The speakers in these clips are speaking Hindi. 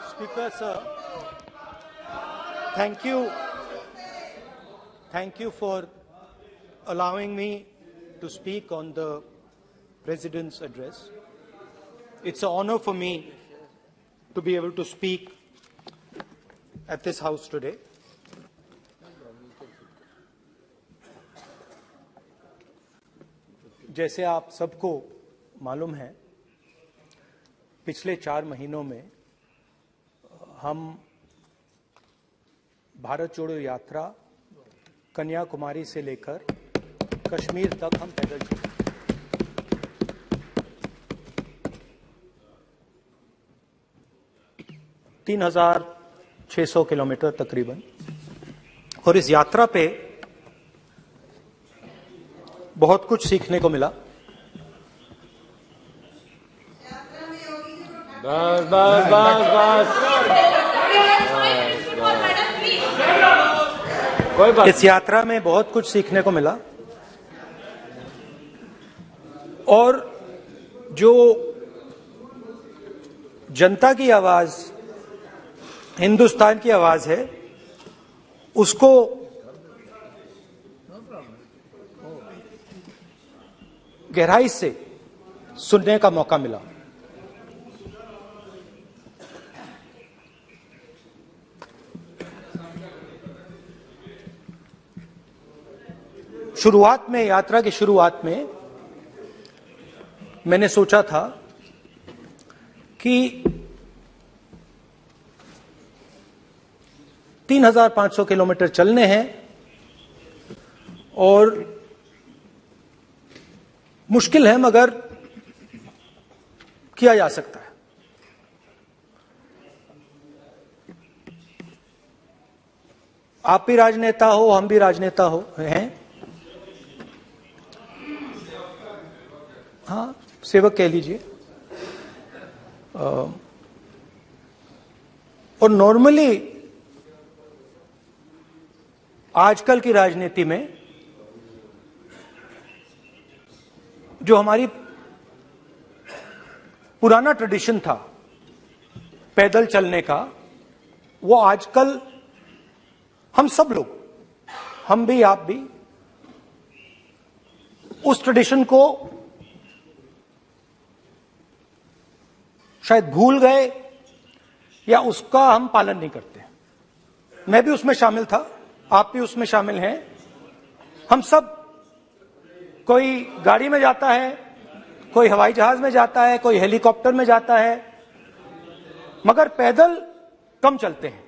Speaker sir, thank you for allowing me to speak on the President's address. It's an honor for me to be able to speak at this house today. जैसे आप सबको मालूम है, पिछले 4 महीनों में हम भारत जोड़ो यात्रा कन्याकुमारी से लेकर कश्मीर तक हम पैदल चले। 3,600 किलोमीटर तकरीबन। और इस यात्रा पे बहुत कुछ सीखने को मिला। इस यात्रा में बहुत कुछ सीखने को मिला और जो जनता की आवाज, हिंदुस्तान की आवाज है, उसको गहराई से सुनने का मौका मिला। शुरुआत में, यात्रा की शुरुआत में मैंने सोचा था कि 3,500 किलोमीटर चलने हैं और मुश्किल है मगर किया जा सकता है। आप भी राजनेता हो, हम भी राजनेता हो हैं। हाँ, सेवक कह लीजिए। और नॉर्मली आजकल की राजनीति में जो हमारी पुराना ट्रेडिशन था पैदल चलने का, वो आजकल हम सब लोग, हम भी आप भी, उस ट्रेडिशन को शायद भूल गए या उसका हम पालन नहीं करते। मैं भी उसमें शामिल था, आप भी उसमें शामिल हैं। हम सब, कोई गाड़ी में जाता है, कोई हवाई जहाज में जाता है, कोई हेलीकॉप्टर में जाता है, मगर पैदल कम चलते हैं।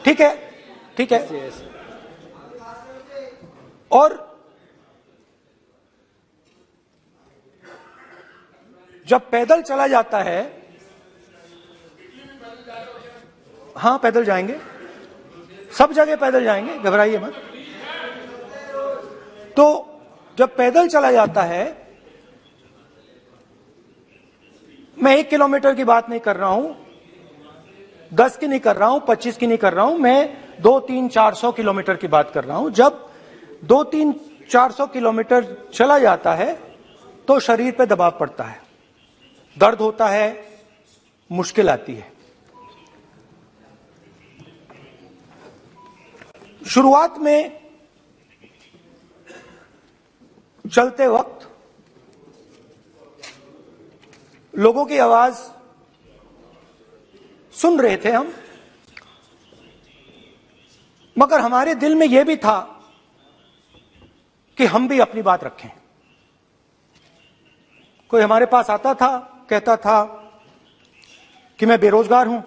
ठीक है, ठीक है। और जब पैदल चला जाता है, हाँ पैदल जाएंगे, सब जगह पैदल जाएंगे, घबराइए मत। तो जब पैदल चला जाता है, मैं 1 किलोमीटर की बात नहीं कर रहा हूं, 10 की नहीं कर रहा हूं, 25 की नहीं कर रहा हूं, मैं 200-300-400 किलोमीटर की बात कर रहा हूं। जब 200-300-400 किलोमीटर चला जाता है तो शरीर पे दबाव पड़ता है, दर्द होता है, मुश्किल आती है। शुरुआत में चलते वक्त लोगों की आवाज सुन रहे थे हम, मगर हमारे दिल में यह भी था कि हम भी अपनी बात रखें। कोई हमारे पास आता था, कहता था कि मैं बेरोजगार हूं,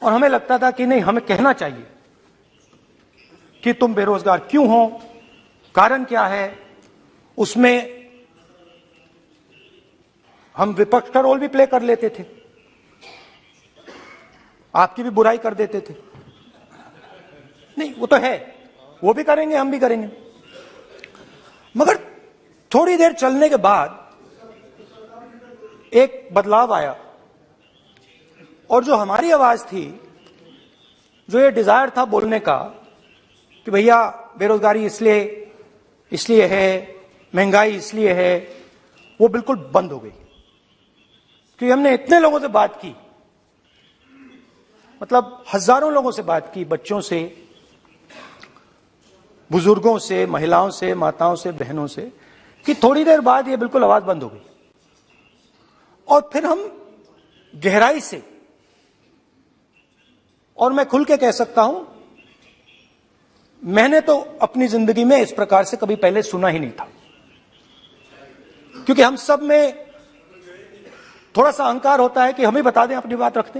और हमें लगता था कि नहीं, हमें कहना चाहिए कि तुम बेरोजगार क्यों हो, कारण क्या है। उसमें हम विपक्ष का रोल भी प्ले कर लेते थे, आपकी भी बुराई कर देते थे। नहीं, वो तो है, वो भी करेंगे, हम भी करेंगे। मगर थोड़ी देर चलने के बाद एक बदलाव आया और जो हमारी आवाज थी, जो ये डिजायर था बोलने का कि भैया बेरोजगारी इसलिए इसलिए है, महंगाई इसलिए है, वो बिल्कुल बंद हो गई। क्योंकि हमने इतने लोगों से बात की, मतलब हजारों लोगों से बात की, बच्चों से, बुजुर्गों से, महिलाओं से, माताओं से, बहनों से, कि थोड़ी देर बाद ये बिल्कुल आवाज बंद हो गई। और फिर हम गहराई से, और मैं खुल के कह सकता हूं, मैंने तो अपनी जिंदगी में इस प्रकार से कभी पहले सुना ही नहीं था। क्योंकि हम सब में थोड़ा सा अहंकार होता है कि हम ही बता दें, अपनी बात रखते।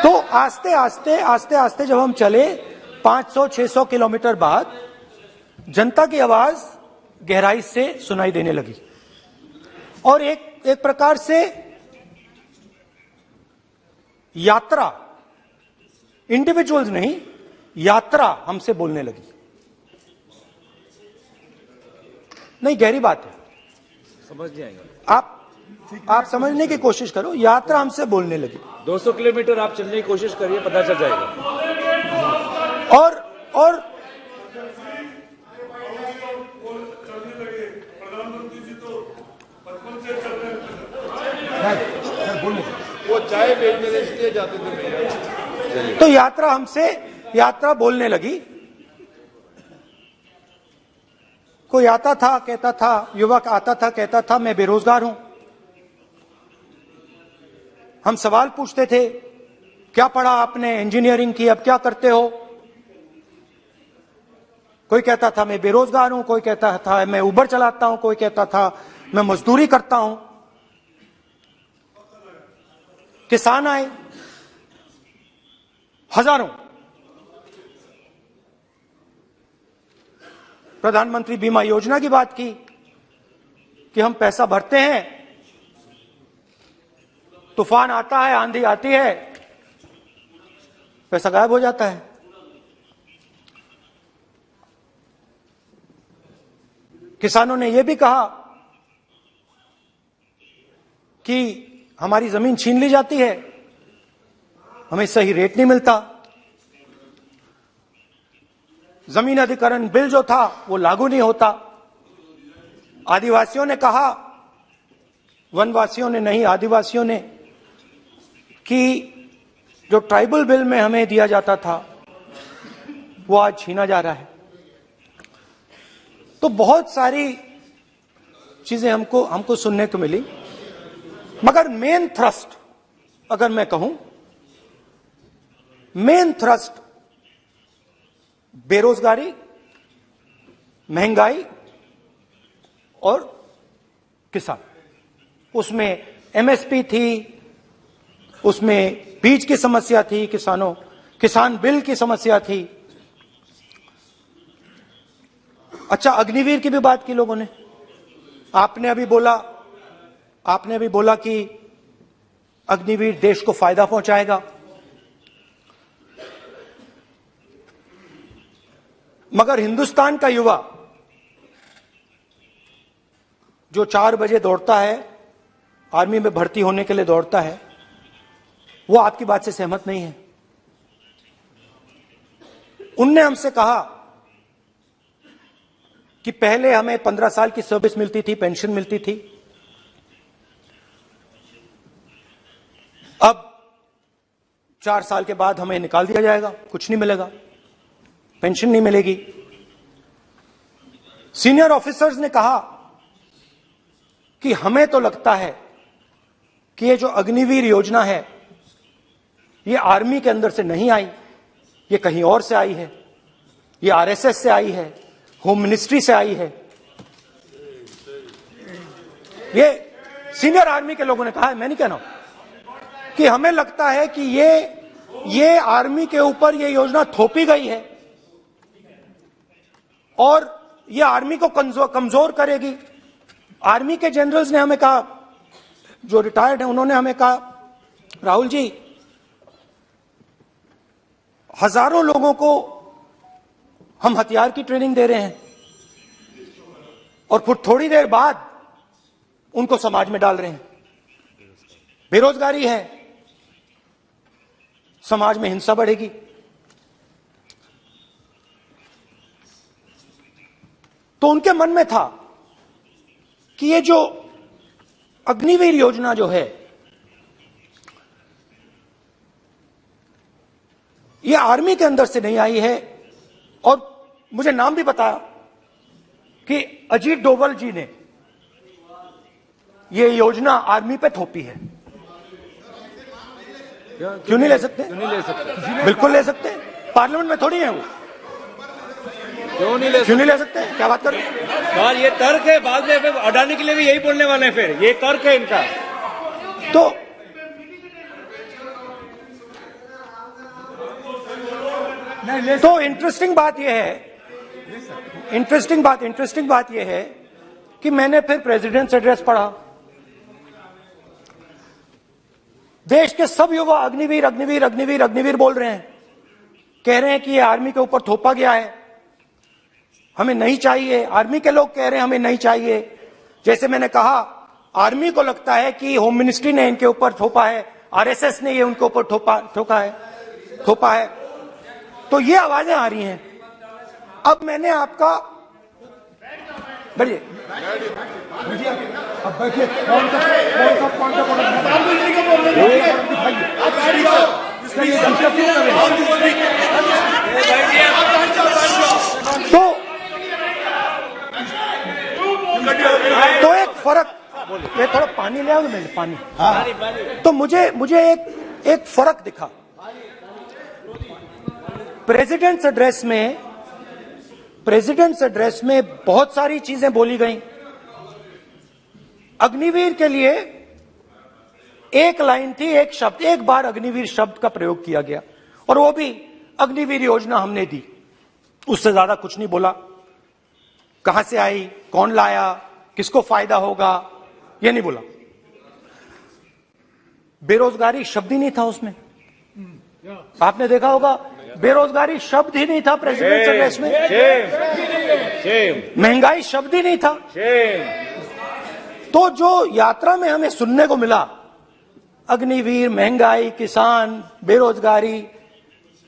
तो आस्ते आस्ते जब हम चले 500-600 किलोमीटर बाद, जनता की आवाज गहराई से सुनाई देने लगी। और एक प्रकार से यात्रा, इंडिविजुअल्स नहीं, यात्रा हमसे बोलने लगी। नहीं, गहरी बात है, समझ नहीं आएगा। आप समझने की कोशिश करो। यात्रा हमसे बोलने लगी। 200 किलोमीटर आप चलने की कोशिश करिए, पता चल जाएगा। और वो चाय बेचने इसलिए जाते थे। तो यात्रा बोलने लगी। कोई आता था, कहता था, युवक आता था, कहता था मैं बेरोजगार हूं। हम सवाल पूछते थे, क्या पढ़ा आपने? इंजीनियरिंग की, अब क्या करते हो? कोई कहता था मैं बेरोजगार हूं, कोई कहता था मैं उबर चलाता हूं, कोई कहता था मैं मजदूरी करता हूं। किसान आए हजारों। प्रधानमंत्री बीमा योजना की बात की कि हम पैसा भरते हैं, तूफान आता है, आंधी आती है, पैसा गायब हो जाता है। किसानों ने यह भी कहा कि हमारी जमीन छीन ली जाती है, हमें सही रेट नहीं मिलता। जमीन अधिग्रहण बिल जो था वो लागू नहीं होता। आदिवासियों ने कहा, वनवासियों ने नहीं, आदिवासियों ने, कि जो ट्राइबल बिल में हमें दिया जाता था वो आज छीना जा रहा है। तो बहुत सारी चीजें हमको सुनने को मिली। मगर मेन थ्रस्ट, अगर मैं कहूं, मेन थ्रस्ट बेरोजगारी, महंगाई और किसान। उसमें एमएसपी थी, उसमें बीज की समस्या थी, किसान बिल की समस्या थी। अच्छा, अग्निवीर की भी बात की लोगों ने। आपने अभी बोला कि अग्निवीर देश को फायदा पहुंचाएगा। मगर हिंदुस्तान का युवा जो 4 बजे दौड़ता है, आर्मी में भर्ती होने के लिए दौड़ता है, वो आपकी बात से सहमत नहीं है। उनने हमसे कहा कि पहले हमें 15 साल की सर्विस मिलती थी, पेंशन मिलती थी, अब 4 साल के बाद हमें निकाल दिया जाएगा, कुछ नहीं मिलेगा, पेंशन नहीं मिलेगी। सीनियर ऑफिसर्स ने कहा कि हमें तो लगता है कि ये जो अग्निवीर योजना है ये आर्मी के अंदर से नहीं आई, ये कहीं और से आई है, ये आरएसएस से आई है, होम मिनिस्ट्री से आई है। ये सीनियर आर्मी के लोगों ने कहा है, मैं नहीं कह रहा हूं, कि हमें लगता है कि ये आर्मी के ऊपर ये योजना थोपी गई है और ये आर्मी को कमजोर करेगी। आर्मी के जनरल्स ने हमें कहा, जो रिटायर्ड है, उन्होंने हमें कहा, राहुल जी, हजारों लोगों को हम हथियार की ट्रेनिंग दे रहे हैं और फिर थोड़ी देर बाद उनको समाज में डाल रहे हैं। बेरोजगारी है, समाज में हिंसा बढ़ेगी। तो उनके मन में था कि ये जो अग्निवीर योजना जो है, ये आर्मी के अंदर से नहीं आई है। और मुझे नाम भी बताया कि अजीत डोभाल जी ने ये योजना आर्मी पे थोपी है। क्यों नहीं ले सकते? क्यों नहीं ले सकते? बिल्कुल ले सकते हैं, पार्लियामेंट में थोड़ी है वो। क्यों नहीं ले क्यों नहीं ले सकते? क्या बात कर रहे हैं? सवाल ये तर्क है, बाद में अडानी के लिए भी यही बोलने वाले हैं, फिर ये तर्क है इनका। तो इंटरेस्टिंग बात यह है, इंटरेस्टिंग बात यह है कि मैंने फिर प्रेसिडेंट्स एड्रेस पढ़ा। देश के सब युवा अग्निवीर अग्निवीर अग्निवीर अग्निवीर बोल रहे हैं, कह रहे हैं कि ये आर्मी के ऊपर थोपा गया है, हमें नहीं चाहिए। आर्मी के लोग कह रहे हैं हमें नहीं चाहिए। जैसे मैंने कहा, आर्मी को लगता है कि होम मिनिस्ट्री ने इनके ऊपर थोपा है, आरएसएस ने ये उनके ऊपर थोपा है। तो ये आवाजें आ रही हैं। अब मैंने आपका बैठिए, अब बैठिए, कौन सा तो एक फर्क, ये थोड़ा पानी ले आओगे मेरे पानी। तो मुझे एक फर्क दिखा प्रेसिडेंट्स एड्रेस में बहुत सारी चीजें बोली गई। अग्निवीर के लिए एक लाइन थी, एक शब्द, एक बार अग्निवीर शब्द का प्रयोग किया गया, और वो भी अग्निवीर योजना हमने दी, उससे ज्यादा कुछ नहीं बोला। कहां से आई, कौन लाया, किसको फायदा होगा, ये नहीं बोला। बेरोजगारी शब्द ही नहीं था उसमें। आपने देखा होगा, बेरोजगारी शब्द ही नहीं था प्रेसिडेंट एड्रेस में। महंगाई शब्द ही नहीं था। तो जो यात्रा में हमें सुनने को मिला, अग्निवीर, महंगाई, किसान, बेरोजगारी,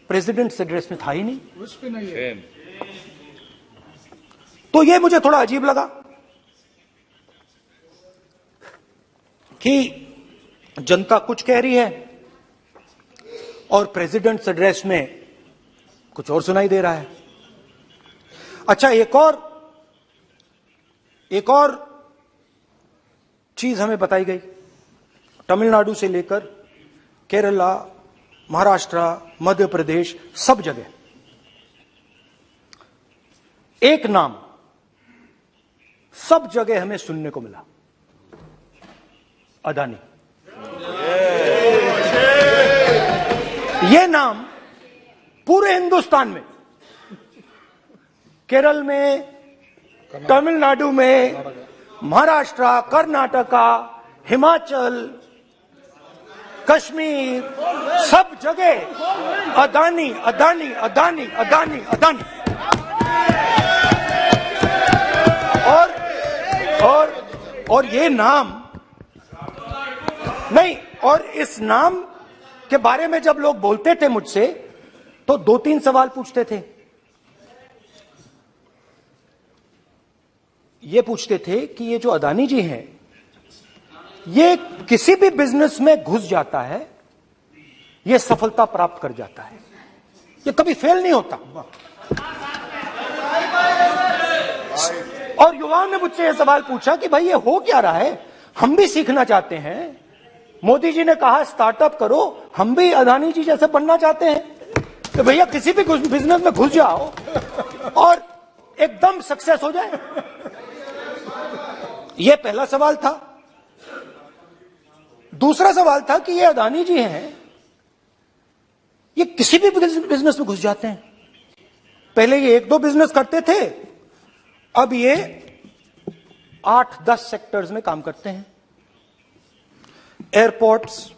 प्रेसिडेंट एड्रेस में था ही नहीं। उस पे नहीं है। तो ये मुझे थोड़ा अजीब लगा कि जनता कुछ कह रही है और प्रेसिडेंट्स एड्रेस में कुछ और सुनाई दे रहा है। अच्छा, एक और चीज हमें बताई गई। तमिलनाडु से लेकर केरला, महाराष्ट्र, मध्य प्रदेश, सब जगह एक नाम सब जगह हमें सुनने को मिला, अदानी। यह नाम पूरे हिंदुस्तान में, केरल में, तमिलनाडु में, महाराष्ट्र, कर्नाटका, हिमाचल, कश्मीर, सब जगह अदानी अदानी अदानी अदानी अदानी। और ये नाम नहीं, और इस नाम के बारे में जब लोग बोलते थे मुझसे, तो 2-3 सवाल पूछते थे। ये पूछते थे कि ये जो अदानी जी हैं, ये किसी भी बिजनेस में घुस जाता है, ये सफलता प्राप्त कर जाता है, ये कभी फेल नहीं होता। और युवाओं ने मुझसे यह सवाल पूछा कि भाई ये हो क्या रहा है, हम भी सीखना चाहते हैं। मोदी जी ने कहा स्टार्टअप करो, हम भी अदानी जी जैसे बनना चाहते हैं कि भैया किसी भी बिजनेस में घुस जाओ और एकदम सक्सेस हो जाए। यह पहला सवाल था। दूसरा सवाल था कि ये अदानी जी हैं, ये किसी भी बिजनेस में घुस जाते हैं। पहले ये 1-2 बिजनेस करते थे, अब ये 8-10 सेक्टर्स में काम करते हैं। Airports,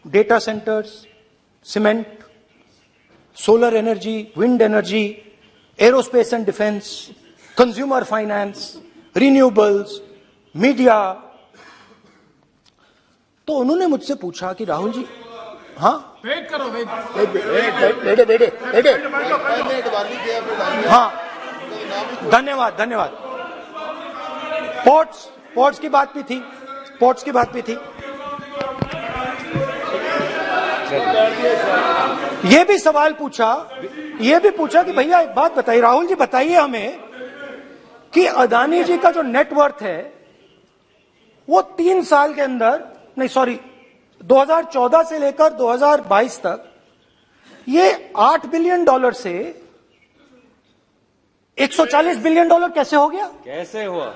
data centres, cement, solar energy, wind energy, aerospace and defence, consumer finance, renewables, media. तो उन्होंने मुझसे पूछा कि राहुल जी, हाँ वेट करो वेट बेटे बेटे बेटे पहले अडवाणी के आप डालिए। हाँ, धन्यवाद धन्यवाद। पोर्ट्स की बात भी थी, पोर्ट्स की बात भी थी। ये भी सवाल पूछा, ये भी पूछा कि भैया एक बात बताइए, राहुल जी बताइए हमें कि अदानी जी का जो नेटवर्थ है वो 3 साल के अंदर, नहीं सॉरी 2014 से लेकर 2022 तक ये $8 बिलियन से $140 बिलियन कैसे हो गया? कैसे हुआ?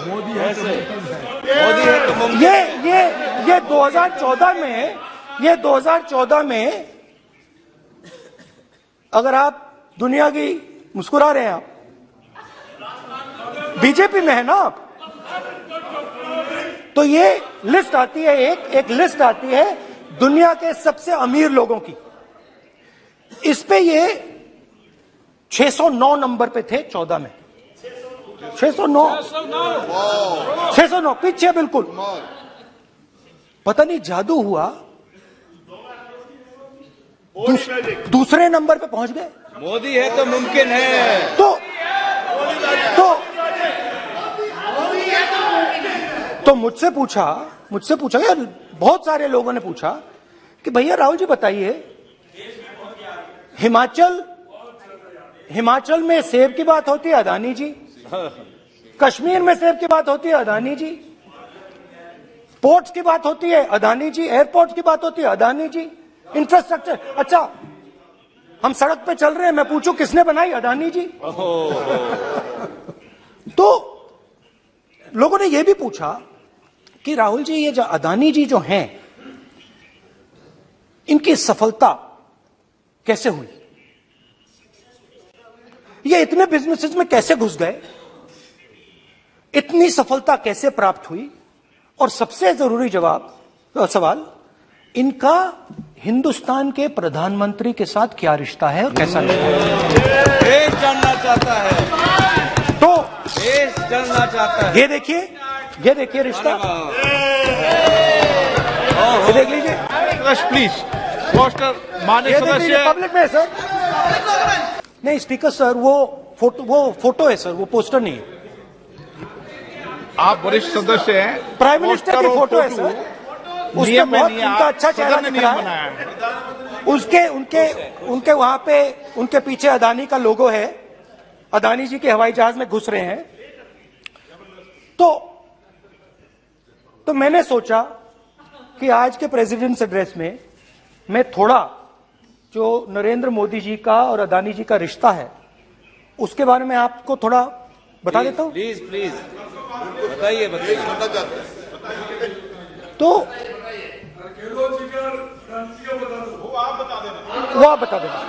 मोदी कैसे? मोदी है तो मुमकिन। ये 2014 में अगर आप दुनिया की, मुस्कुरा रहे हैं आप, बीजेपी में है ना आप, तो ये लिस्ट आती है, एक लिस्ट आती है दुनिया के सबसे अमीर लोगों की। इस पे ये 609 नंबर पे थे 14 में, 609 पीछे बिल्कुल। पता नहीं जादू हुआ, दूसरे नंबर पे पहुंच गए। मोदी है तो मुमकिन है। तो मुझसे पूछा यार, बहुत सारे लोगों ने पूछा कि भैया राहुल जी बताइए, हिमाचल में सेब की बात होती है अदानी जी, कश्मीर में सेब की बात होती है अदानी जी, पोर्ट्स की बात होती है अदानी जी, एयरपोर्ट्स की बात होती है अदानी जी, इंफ्रास्ट्रक्चर, अच्छा हम सड़क पे चल रहे हैं, मैं पूछूं किसने बनाई? अदानी जी। तो लोगों ने यह भी पूछा कि राहुल जी ये जो अदानी जी जो हैं, इनकी सफलता कैसे हुई? ये इतने बिजनेसेस में कैसे घुस गए? इतनी सफलता कैसे प्राप्त हुई? और सबसे जरूरी सवाल, इनका हिंदुस्तान के प्रधानमंत्री के साथ क्या रिश्ता है और कैसा रिश्ता है? देश जानना चाहता है, तो देश जानना चाहता है। ये देखिए रिश्ता, ये देख लीजिए, प्लीज पोस्टर माननीय सदस्य पब्लिक में सर, नहीं स्पीकर सर, वो फोटो है सर, वो पोस्टर नहीं है। आप वरिष्ठ सदस्य हैं, प्राइम मिनिस्टर की फोटो है सर, उसके नियम में बहुत नहीं है, उनका अच्छा चेहरा सदन ने दिख रहा नियम है। बनाया है। उनके वहां पे उनके पीछे अदानी का लोगो है, अदानी जी के हवाई जहाज में घुस रहे हैं। तो मैंने सोचा कि आज के प्रेसिडेंट्स एड्रेस में मैं थोड़ा जो नरेंद्र मोदी जी का और अदानी जी का रिश्ता है उसके बारे में आपको थोड़ा बता देता हूं। प्लीज बताइए। तो वो आप बता देना।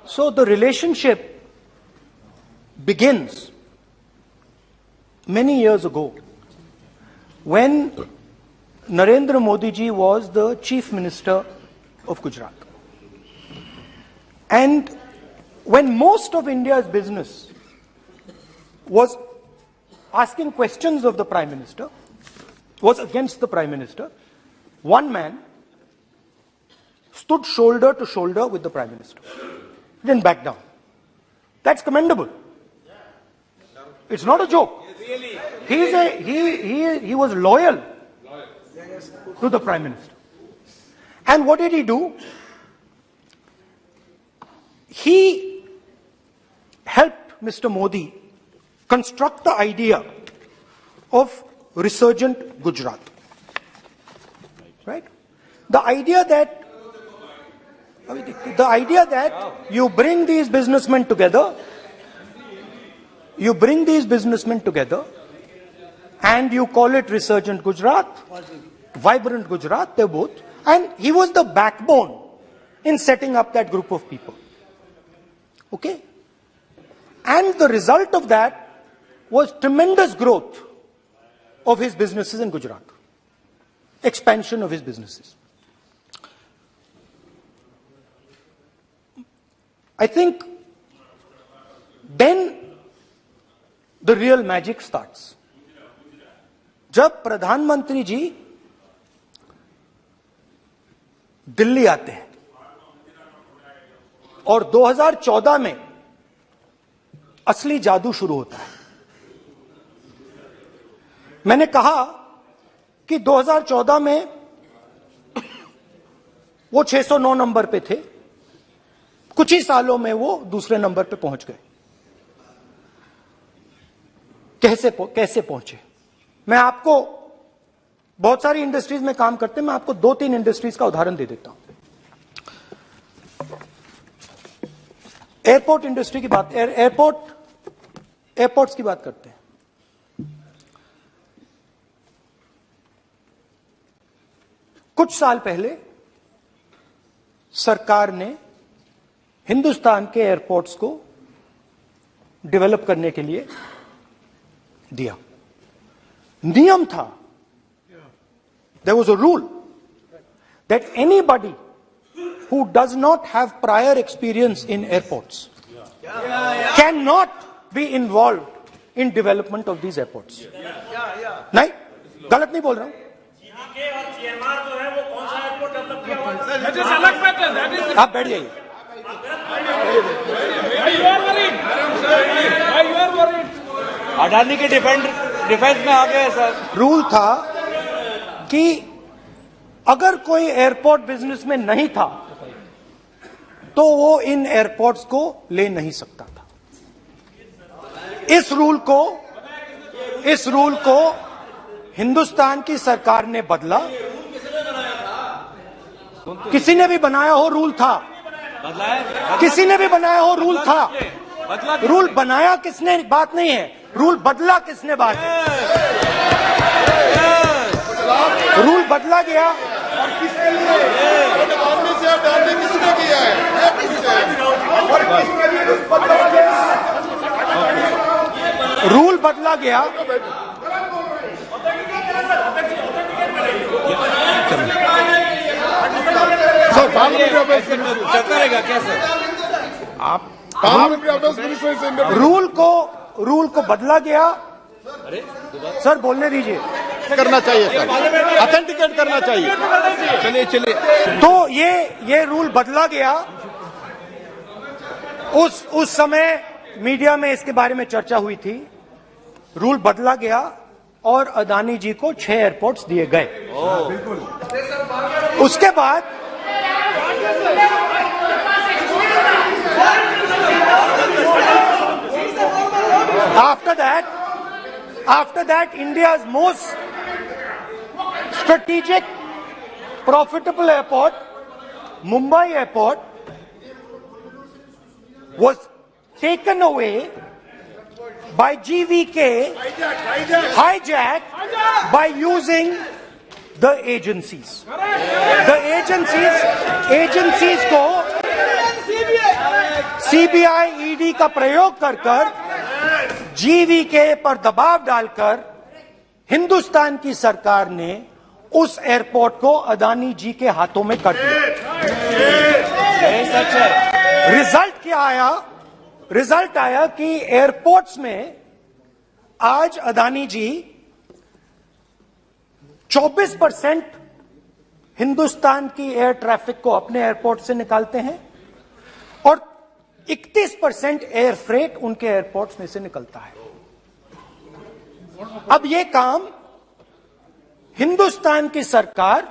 So the relationship begins many years ago when Narendra Modi ji was the Chief Minister of Gujarat. And when most of India's business was asking questions of the Prime Minister, was against the Prime Minister, one man stood shoulder to shoulder with the Prime Minister. He didn't back down. That's commendable. It's not a joke. He was loyal to the Prime Minister. And what did he do? He helped Mr. Modi construct the idea of resurgent Gujarat. Right? The idea that you bring these businessmen together, and you call it resurgent Gujarat, vibrant Gujarat, they're both. And he was the backbone in setting up that group of people. Okay? And the result of that was tremendous growth of his businesses in Gujarat. Expansion of his businesses. I think then the real magic starts. जब प्रधानमंत्री जी दिल्ली आते हैं और 2014 में असली जादू शुरू होता है। मैंने कहा कि 2014 में वो 609 नंबर पे थे, कुछ ही सालों में वो दूसरे नंबर पे पहुंच गए। कैसे पहुंचे? मैं आपको, बहुत सारी इंडस्ट्रीज में काम करते हैं, मैं आपको 2-3 इंडस्ट्रीज का उदाहरण दे देता हूं। एयरपोर्ट इंडस्ट्री की बात, एयरपोर्ट्स की बात करते हैं। कुछ साल पहले सरकार ने हिंदुस्तान के एयरपोर्ट्स को डेवलप करने के लिए दिया। नियम था, there was a rule that anybody who does not have prior experience in airports cannot be involved in development of these airports. नहीं, गलत नहीं बोल रहा हूं। आप बैठ जाइए। अडानी के डिफेंस में आ गए सर। रूल था कि अगर कोई एयरपोर्ट बिजनेस में नहीं था तो वो इन एयरपोर्ट्स को ले नहीं सकता था। इस रूल को हिंदुस्तान की सरकार ने बदला। किसी ने भी बनाया हो रूल था, किसी ने भी बनाया हो रूल था। रूल बनाया किसने बात नहीं है, रूल बदला किसने बात है। रूल बदला गया और किसके लिए? अडानी से अडानी किसने किया है? रूल बदला गया। सर पार्लियामेंट्री अफेयर्स चलता रहेगा क्या सर? आप पार्लियामेंट्री अफेयर्स मिनिस्टर रूल को बदला गया। सर बोलने दीजिए। करना चाहिए सर, ऑथेंटिकेट करना चाहिए। चलिए तो ये रूल बदला गया। उस समय मीडिया में इसके बारे में चर्चा हुई थी। रूल बदला गया और अदानी जी को 6 एयरपोर्ट्स दिए गए। उसके बाद after that India's most strategic profitable airport, Mumbai airport, was taken away by GVK, hijacked by using the agencies. The agencies को CBI, ED का प्रयोग कर GVK पर दबाव डालकर हिंदुस्तान की सरकार ने उस एयरपोर्ट को अदानी जी के हाथों में कर दिया। सच है। रिजल्ट आया कि एयरपोर्ट्स में आज अदानी जी 24% हिंदुस्तान की एयर ट्रैफिक को अपने एयरपोर्ट से निकालते हैं और 31% एयर फ्रेट उनके एयरपोर्ट्स में से निकलता है। अब ये काम हिंदुस्तान की सरकार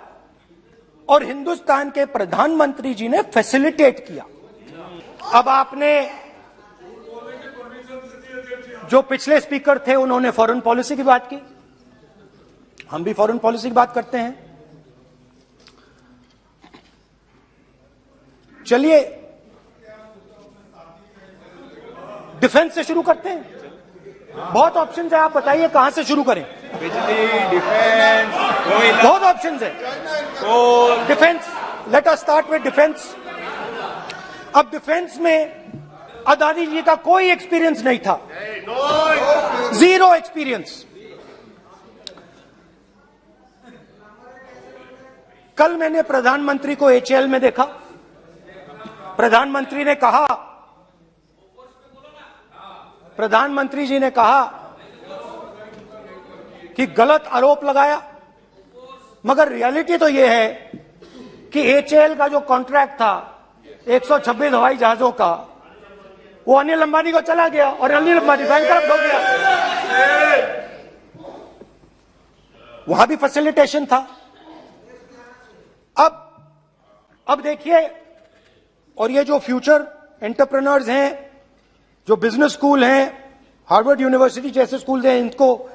और हिंदुस्तान के प्रधानमंत्री जी ने फैसिलिटेट किया। अब आपने, जो पिछले स्पीकर थे उन्होंने फॉरेन पॉलिसी की बात की, हम भी फॉरेन पॉलिसी की बात करते हैं। चलिए डिफेंस से शुरू करते हैं। बहुत ऑप्शंस है, आप बताइए कहां से शुरू करें। बिजली, डिफेंस, कोयला, बहुत ऑप्शंस है। Defence, let us start with defence. अब डिफेंस में अदानी जी का कोई एक्सपीरियंस नहीं था, 0 एक्सपीरियंस। कल मैंने प्रधानमंत्री को HAL में देखा। प्रधानमंत्री जी ने कहा कि गलत आरोप लगाया, मगर रियलिटी तो यह है कि एचएएल का जो कॉन्ट्रैक्ट था 126 हवाई जहाजों का, वो अनिल अंबानी को चला गया और अनिल अंबानी बैंकरप्ट हो गया। वहां भी फैसिलिटेशन था। अब देखिए, और ये जो फ्यूचर एंटरप्रेन्योर्स हैं, जो बिजनेस स्कूल हैं, हार्वर्ड यूनिवर्सिटी जैसे स्कूल हैं, इनको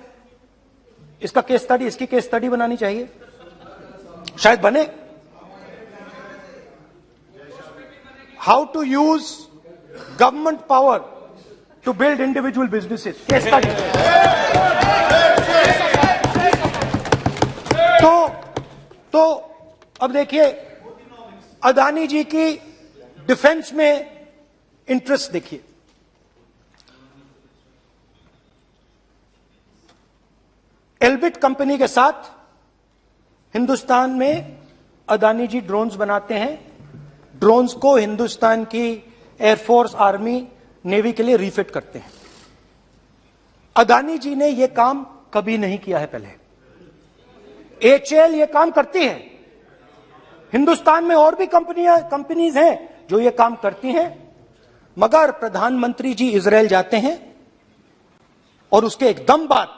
इसका केस स्टडी, इसकी केस स्टडी बनानी चाहिए, शायद बने। How to use government power to build individual businesses, case study. तो अब देखिए, अदानी जी की डिफेंस में इंटरेस्ट देखिए। एल्बिट कंपनी के साथ हिंदुस्तान में अदानी जी ड्रोन्स बनाते हैं। ड्रोन्स को हिंदुस्तान की एयरफोर्स, आर्मी, नेवी के लिए रिफिट करते हैं। अदानी जी ने यह काम कभी नहीं किया है पहले। एचएएल यह काम करती है। हिंदुस्तान में और भी कंपनीज हैं जो ये काम करती हैं, मगर प्रधानमंत्री जी इजरायल जाते हैं और उसके एकदम बाद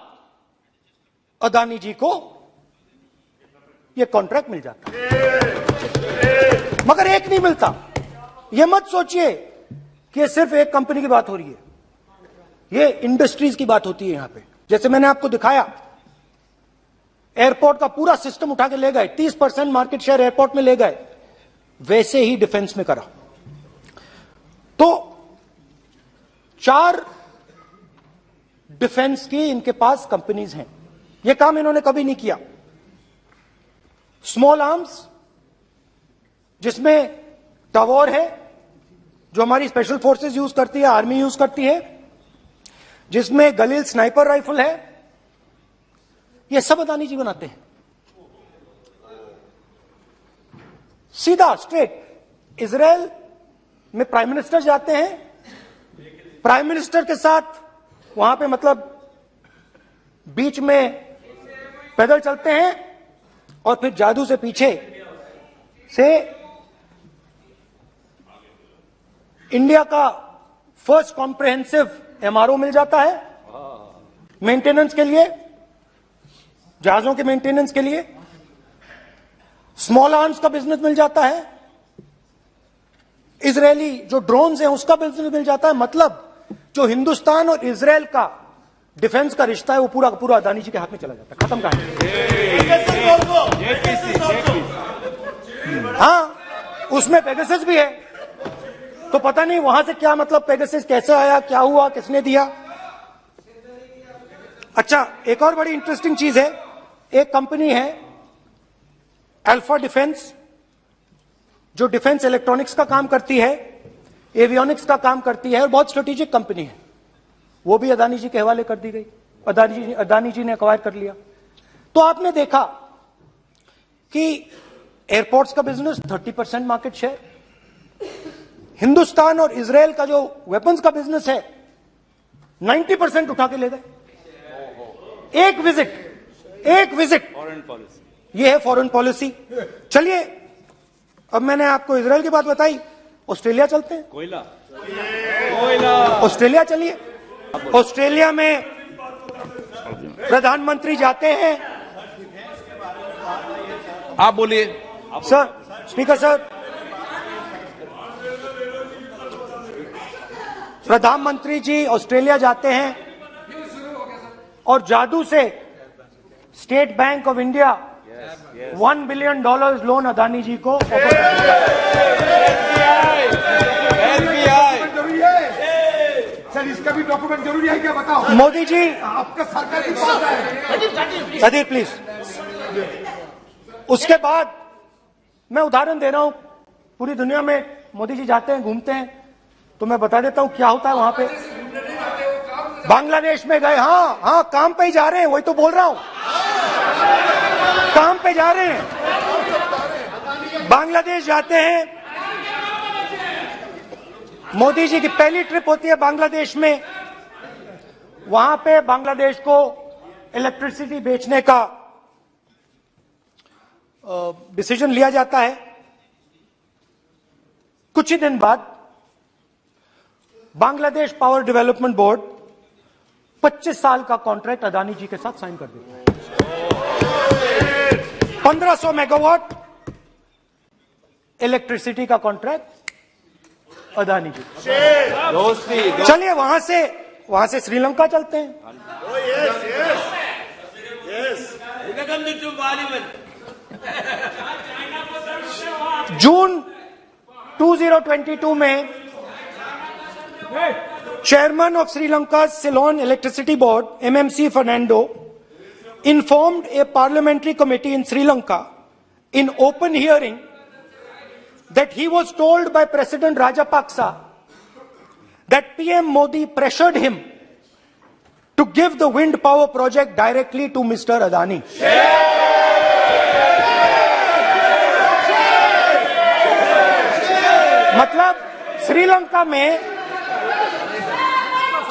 अदानी जी को ये कॉन्ट्रैक्ट मिल जाता है, मगर एक नहीं मिलता। ये मत सोचिए कि ये सिर्फ एक कंपनी की बात हो रही है, ये इंडस्ट्रीज की बात होती है यहां पे। जैसे मैंने आपको दिखाया, एयरपोर्ट का पूरा सिस्टम उठा के ले गए, 30% मार्केट शेयर एयरपोर्ट में ले गए, वैसे ही डिफेंस में करा। तो 4 डिफेंस की इनके पास कंपनीज हैं। यह काम इन्होंने कभी नहीं किया। स्मॉल आर्म्स, जिसमें टवॉर है जो हमारी स्पेशल फोर्सेस यूज करती है, आर्मी यूज करती है, जिसमें गलील स्नाइपर राइफल है, ये सब अदानी जी बनाते हैं। सीधा स्ट्रेट इजरायल में प्राइम मिनिस्टर जाते हैं, प्राइम मिनिस्टर के साथ वहां पे मतलब बीच में पैदल चलते हैं और फिर जादू से पीछे से इंडिया का फर्स्ट कॉम्प्रिहेंसिव एमआरओ मिल जाता है मेंटेनेंस के लिए, जहाजों के मेंटेनेंस के लिए। स्मॉल आर्म्स का बिजनेस मिल जाता है, इजरायली जो ड्रोन्स हैं उसका बिजनेस मिल जाता है। मतलब जो हिंदुस्तान और इजरायल का डिफेंस का रिश्ता है वो पूरा का पूरा अदानी जी के हाथ में चला जाता है, खत्म कहानी। हाँ, उसमें पेगासस भी है, तो पता नहीं वहां से क्या मतलब पेगासस कैसे आया, क्या हुआ, किसने दिया। अच्छा, एक और बड़ी इंटरेस्टिंग चीज है, एक कंपनी है अल्फा डिफेंस, जो डिफेंस इलेक्ट्रॉनिक्स का काम करती है, एवियोनिक्स का काम करती है, और बहुत स्ट्रेटेजिक कंपनी है। वो भी अदानी जी के हवाले कर दी गई, अदानी जी ने एक्वायर कर लिया। तो आपने देखा कि एयरपोर्ट्स का बिजनेस 30% मार्केट शेयर, हिंदुस्तान और इजरायल का जो वेपन्स का बिजनेस है 90% उठा के ले गए। एक विजिट, फॉरेन पॉलिसी, ये है फॉरेन पॉलिसी। चलिए, अब मैंने आपको इजरायल की बात बताई, ऑस्ट्रेलिया चलते हैं। कोयला, ऑस्ट्रेलिया चलिए। ऑस्ट्रेलिया में प्रधानमंत्री जाते हैं। आप बोलिए। सर, स्पीकर सर, प्रधानमंत्री जी ऑस्ट्रेलिया जाते हैं और जादू से State Bank of India $1 billion loan Adani ji को सर, इसका भी डॉक्यूमेंट जरूरी है क्या, बताओ। मोदी जी, आपका सरकार के पास है। Sadyr please. उसके बाद मैं उदाहरण दे रहा हूं, पूरी दुनिया में मोदी जी जाते हैं, घूमते हैं, तो मैं बता देता हूं क्या होता है वहां पे। बांग्लादेश में गए, हाँ, काम पे ही जा रहे हैं, वही तो बोल रहा हूं, काम पे जा रहे हैं। बांग्लादेश जाते हैं, मोदी जी की पहली ट्रिप होती है बांग्लादेश में। वहां पे बांग्लादेश को इलेक्ट्रिसिटी बेचने का डिसीजन लिया जाता है। कुछ ही दिन बाद बांग्लादेश पावर डेवलपमेंट बोर्ड 25 साल का कॉन्ट्रैक्ट अदानी जी के साथ साइन कर देता है। 1500 मेगावाट इलेक्ट्रिसिटी का कॉन्ट्रैक्ट अदानी जी। दोस्ती चलिए वहां से श्रीलंका चलते हैं। जून 2022 में chairman of Sri Lanka Ceylon electricity board MMC Fernando informed a parliamentary committee in Sri Lanka in open hearing that he was told by President Rajapaksa that PM Modi pressured him to give the wind power project directly to Mr. Adani. मतलब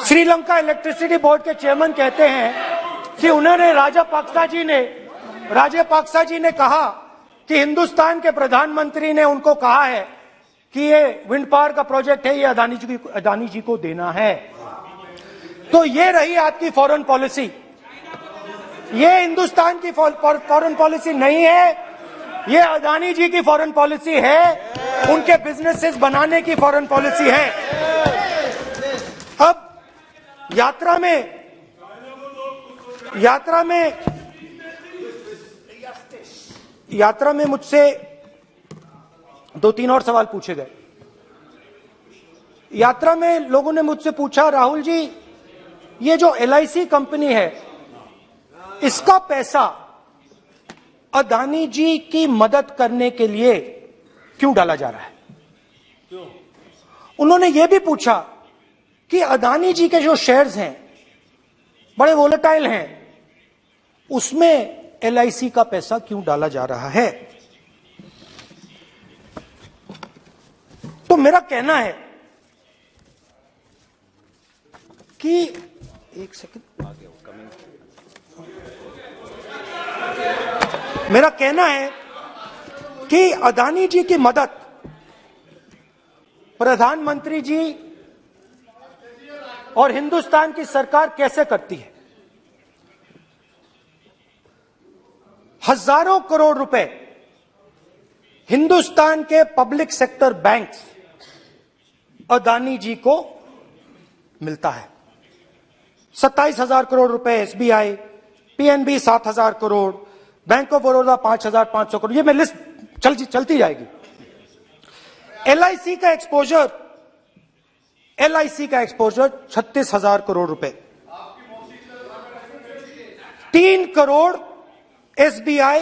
श्रीलंका इलेक्ट्रिसिटी बोर्ड के चेयरमैन कहते हैं कि उन्होंने राजापाक्सा जी ने कहा कि हिंदुस्तान के प्रधानमंत्री ने उनको कहा है कि ये विंड पावर का प्रोजेक्ट है, ये अदानी जी को देना है। तो ये रही आपकी फॉरेन पॉलिसी। ये हिंदुस्तान की फॉरेन पॉलिसी नहीं है, ये अदानी जी की फॉरेन पॉलिसी है, उनके बिजनेसेस बनाने की फॉरेन पॉलिसी है। अब यात्रा में मुझसे 2-3 और सवाल पूछे गए। यात्रा में लोगों ने मुझसे पूछा, राहुल जी ये जो LIC कंपनी है इसका पैसा अदानी जी की मदद करने के लिए क्यों डाला जा रहा है? उन्होंने यह भी पूछा कि अदानी जी के जो शेयर्स हैं बड़े वोलेटाइल हैं, उसमें LIC का पैसा क्यों डाला जा रहा है? तो मेरा कहना है कि एक सेकंड, मेरा कहना है कि अदानी जी की मदद प्रधानमंत्री जी और हिंदुस्तान की सरकार कैसे करती है। हजारों करोड़ रुपए हिंदुस्तान के public sector banks Adani ji को मिलता है। 27,000 करोड़ रुपए SBI, PNB 7,000 crore, bank of Baroda 5,500 crore, ये मैं लिस्ट चलती जाएगी। LIC का एक्सपोजर 36,000 करोड़ रुपए, 3 crore SBI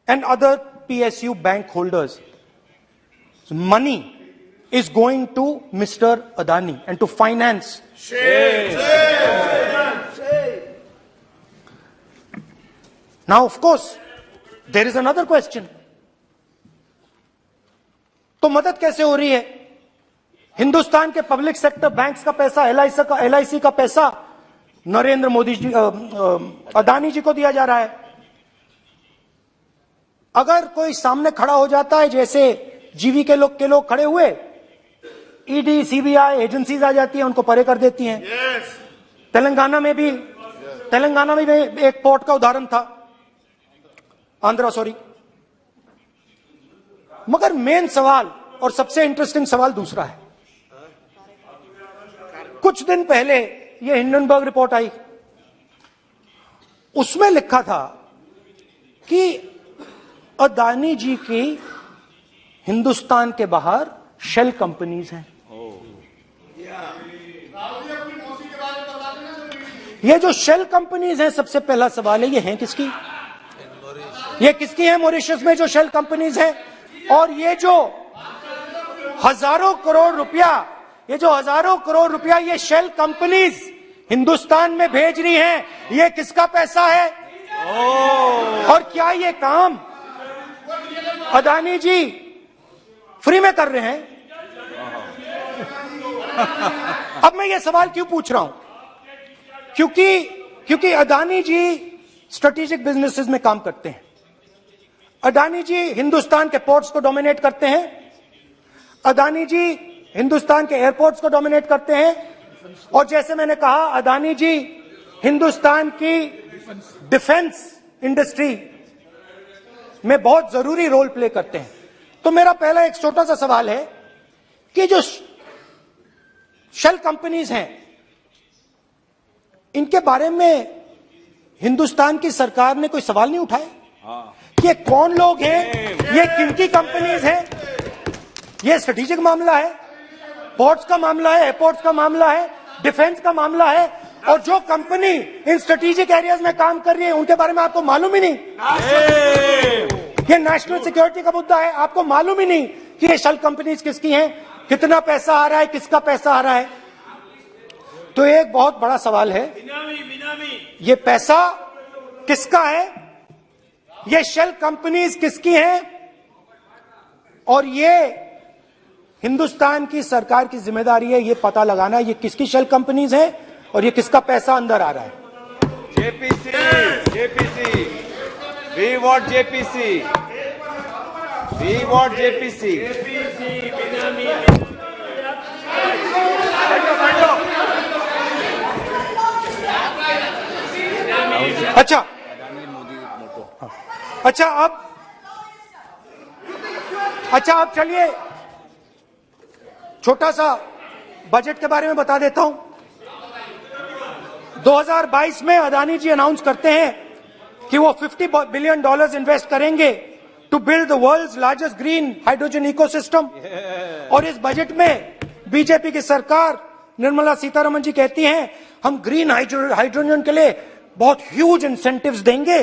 and other PSU bank holders. Money is going to Mr. Adani and to finance. Now, of course, there is another question. तो मदद कैसे हो रही है? हिंदुस्तान के पब्लिक सेक्टर बैंक्स का पैसा, LIC का पैसा नरेंद्र मोदी जी, अदानी जी को दिया जा रहा है। अगर कोई सामने खड़ा हो जाता है, जैसे जीवी के लोग खड़े हुए, ED, CBI एजेंसीज आ जाती हैं, उनको परे कर देती हैं। तेलंगाना में भी एक पोर्ट का उदाहरण था, मगर मेन सवाल और सबसे इंटरेस्टिंग सवाल दूसरा है। कुछ दिन पहले ये हिंडनबर्ग रिपोर्ट आई, उसमें लिखा था कि अदानी जी की हिंदुस्तान के बाहर शेल कंपनीज हैं। ये जो शेल कंपनीज हैं, सबसे पहला सवाल है, ये हैं किसकी? ये किसकी है मॉरिशस में जो शेल कंपनीज हैं? और ये जो हजारों करोड़ रुपया ये शेल कंपनीज हिंदुस्तान में भेज रही हैं, ये किसका पैसा है? और क्या ये काम अदानी जी फ्री में कर रहे हैं? अब मैं ये सवाल क्यों पूछ रहा हूं? क्योंकि क्योंकि अदानी जी स्ट्रेटेजिक बिजनेसेस में काम करते हैं। अदानी जी हिंदुस्तान के पोर्ट्स को डोमिनेट करते हैं। अदानी जी हिंदुस्तान के एयरपोर्ट्स को डोमिनेट करते हैं। और जैसे मैंने कहा, अदानी जी हिंदुस्तान की डिफेंस इंडस्ट्री में बहुत जरूरी रोल प्ले करते हैं। तो मेरा पहला एक छोटा सा सवाल है कि जो शेल कंपनीज हैं, इनके बारे में हिंदुस्तान की सरकार ने कोई सवाल नहीं उठाए कि ये कौन लोग हैं, ये किनकी कंपनीज हैं? ये स्ट्रेटेजिक मामला है, पोर्ट्स का मामला है, एयरपोर्ट्स का मामला है, डिफेंस का मामला है, और जो कंपनी इन स्ट्रेटेजिक एरियाज में काम कर रही है उनके बारे में आपको मालूम ही नहीं। ये नेशनल सिक्योरिटी का मुद्दा है, आपको मालूम ही नहीं कि ये शेल कंपनीज किसकी हैं, कितना पैसा आ रहा है, किसका पैसा आ रहा है। तो एक बहुत बड़ा सवाल है, ये पैसा किसका है, ये शेल कंपनीज किसकी हैं, और ये हिंदुस्तान की सरकार की जिम्मेदारी है ये पता लगाना ये किसकी शेल कंपनीज है और ये किसका पैसा अंदर आ रहा है। JPC, we want JPC, we want JPC. अच्छा अब चलिए छोटा सा बजट के बारे में बता देता हूं। 2022 में अदानी जी अनाउंस करते हैं कि वो $50 बिलियन इन्वेस्ट करेंगे to build the world's largest green hydrogen ecosystem. और इस बजट में बीजेपी की सरकार निर्मला सीतारमण जी कहती हैं हम ग्रीन हाइड्रोजन के लिए बहुत ह्यूज इंसेंटिव्स देंगे।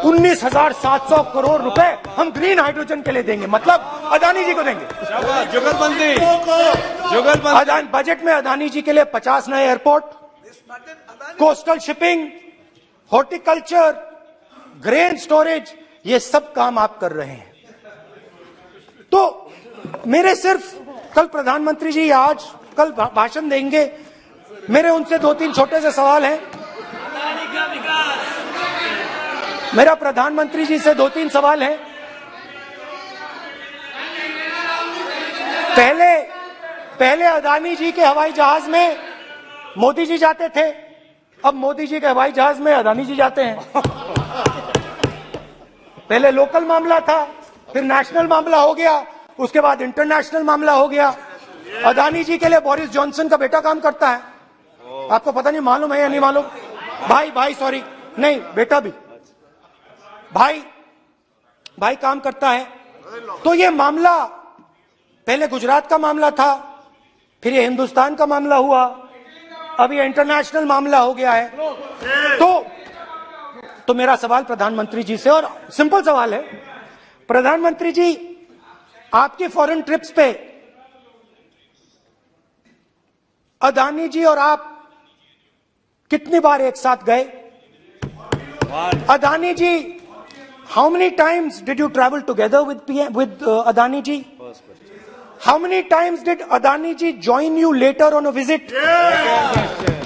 19,700 करोड़ रुपए हम ग्रीन हाइड्रोजन के लिए देंगे, मतलब अदानी जी को देंगे। जुगलबंदी बजट में अदानी जी के लिए 50 नए airport, coastal shipping, horticulture, grain storage, ये सब काम आप कर रहे हैं। तो मेरे सिर्फ कल प्रधानमंत्री जी कल भाषण देंगे, मेरे उनसे 2-3 छोटे से सवाल हैं। मेरा प्रधानमंत्री जी से 2-3 सवाल हैं। पहले अदानी जी के हवाई जहाज में मोदी जी जाते थे, अब मोदी जी के हवाई जहाज में अदानी जी जाते हैं। पहले लोकल मामला था, फिर नेशनल मामला हो गया, उसके बाद इंटरनेशनल मामला हो गया। अदानी जी के लिए बोरिस जॉनसन का बेटा काम करता है, आपको पता नहीं मालूम है या नहीं मालूम? भाई सॉरी, नहीं बेटा भी, भाई काम करता है। तो ये मामला पहले गुजरात का मामला था, फिर ये हिंदुस्तान का मामला हुआ, अब ये इंटरनेशनल मामला हो गया है। तो मेरा सवाल प्रधानमंत्री जी से, और सिंपल सवाल है, प्रधानमंत्री जी आपकी फॉरेन ट्रिप्स पे अदानी जी और आप कितनी बार एक साथ गए? Adani ji, how many times did you travel together with Adani ji? How many times did Adani ji join you later on a visit?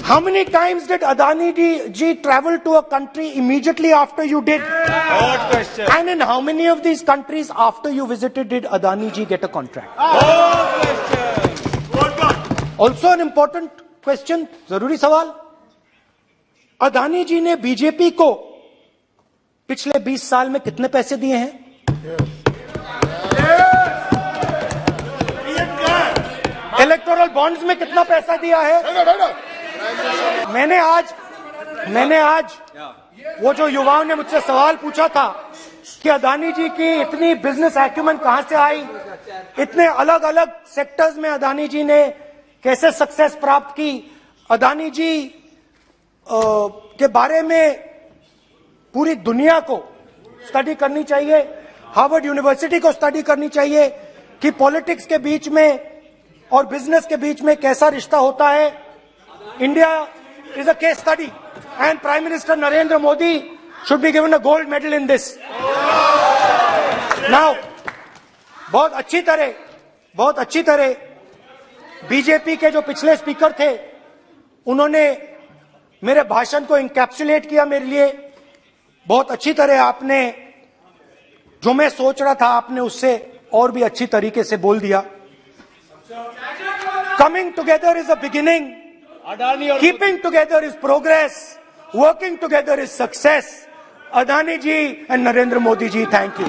How many times did Adani ji travel to a country immediately after you did? Good question. And in how many of these countries after you visited did Adani ji get a contract? Good question. Also an important question, जरूरी सवाल। अदानी जी ने बीजेपी को पिछले 20 साल में कितने पैसे दिए हैं? इलेक्टोरल बॉन्ड्स में कितना पैसा दिया है? मैंने आज वो जो युवाओं ने मुझसे सवाल पूछा था कि अदानी जी की इतनी बिजनेस एक्यूमेंट कहां से आई, इतने अलग अलग सेक्टर्स में अदानी जी ने कैसे सक्सेस प्राप्त की, अदानी जी के बारे में पूरी दुनिया को स्टडी करनी चाहिए, हार्वर्ड यूनिवर्सिटी को स्टडी करनी चाहिए कि पॉलिटिक्स के बीच में और बिजनेस के बीच में कैसा रिश्ता होता है। India is a case study and prime minister Narendra Modi should be given a gold medal in this. Now बहुत अच्छी तरह बीजेपी के जो पिछले स्पीकर थे उन्होंने मेरे भाषण को इंकैप्सुलेट किया मेरे लिए बहुत अच्छी तरह। आपने जो मैं सोच रहा था आपने उससे और भी अच्छी तरीके से बोल दिया। Coming together is a beginning, Adani और keeping together is progress, working together is success. Adani ji and Narendra Modi ji, thank you.